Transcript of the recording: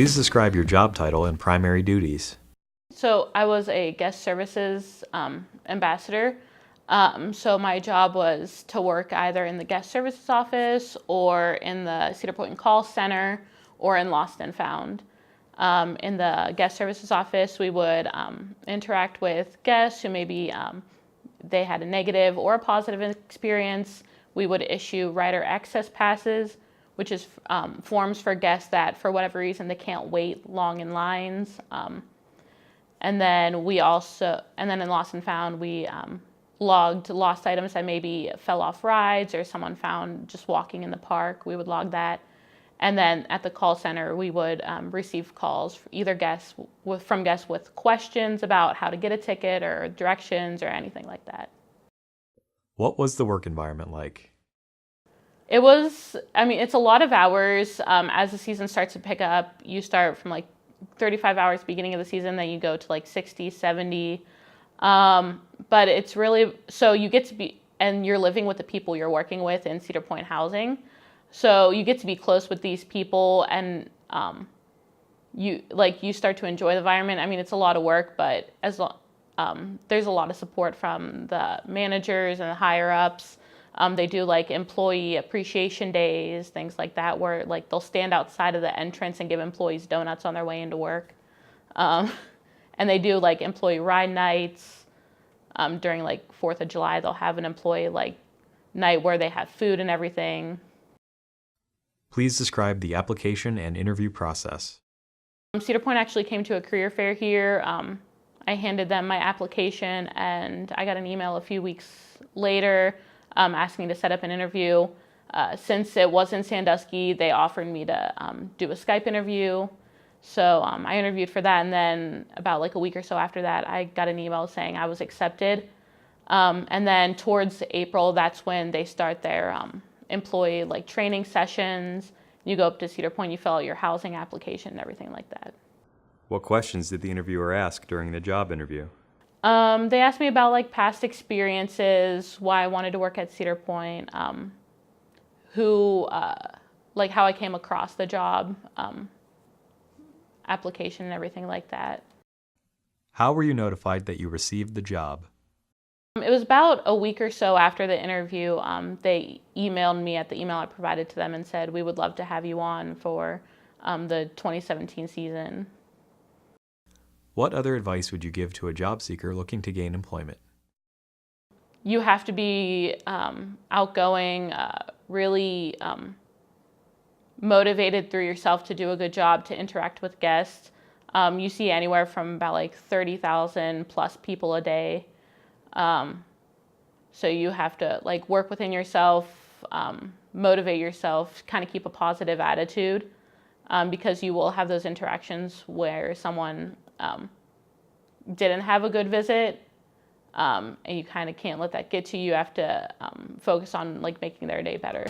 Please describe your job title and primary duties. So I was a guest services ambassador. So my job was to work either in the guest services office or in the Cedar Point call center or in Lost and Found. In the guest services office, we would interact with guests who maybe they had a negative or a positive experience. We would issue rider access passes, which is forms for guests that for whatever reason they can't wait long in lines. And then in Lost and Found, we logged lost items that maybe fell off rides or someone found just walking in the park. We would log that. And then at the call center, we would receive calls, either from guests with questions about how to get a ticket or directions or anything like that. What was the work environment like? It's a lot of hours. As the season starts to pick up, you start from like 35 hours beginning of the season, then you go to like 60, 70. But it's really, so you get to be, and you're living with the people you're working with in Cedar Point housing. So you get to be close with these people and you start to enjoy the environment. I mean, it's a lot of work, but there's a lot of support from the managers and the higher ups. They do like employee appreciation days, things like that, where like they'll stand outside of the entrance and give employees donuts on their way into work. And they do like employee ride nights. During like 4th of July, they'll have an employee like night where they have food and everything. Please describe the application and interview process. Cedar Point actually came to a career fair here. I handed them my application and I got an email a few weeks later asking to set up an interview. Since it was in Sandusky, they offered me to do a Skype interview. So I interviewed for that, and then about like a week or so after that, I got an email saying I was accepted. And then towards April, that's when they start their employee like training sessions. You go up to Cedar Point, you fill out your housing application and everything like that. What questions did the interviewer ask during the job interview? They asked me about like past experiences, why I wanted to work at Cedar Point, like how I came across the job, application and everything like that. How were you notified that you received the job? It was about a week or so after the interview. They emailed me at the email I provided to them and said, we would love to have you on for the 2017 season. What other advice would you give to a job seeker looking to gain employment? You have to be outgoing, really motivated through yourself to do a good job, to interact with guests. You see anywhere from about like 30,000 plus people a day. So you have to like work within yourself, motivate yourself, kind of keep a positive attitude, because you will have those interactions where someone didn't have a good visit, and you kind of can't let that get to you. You have to focus on like making their day better.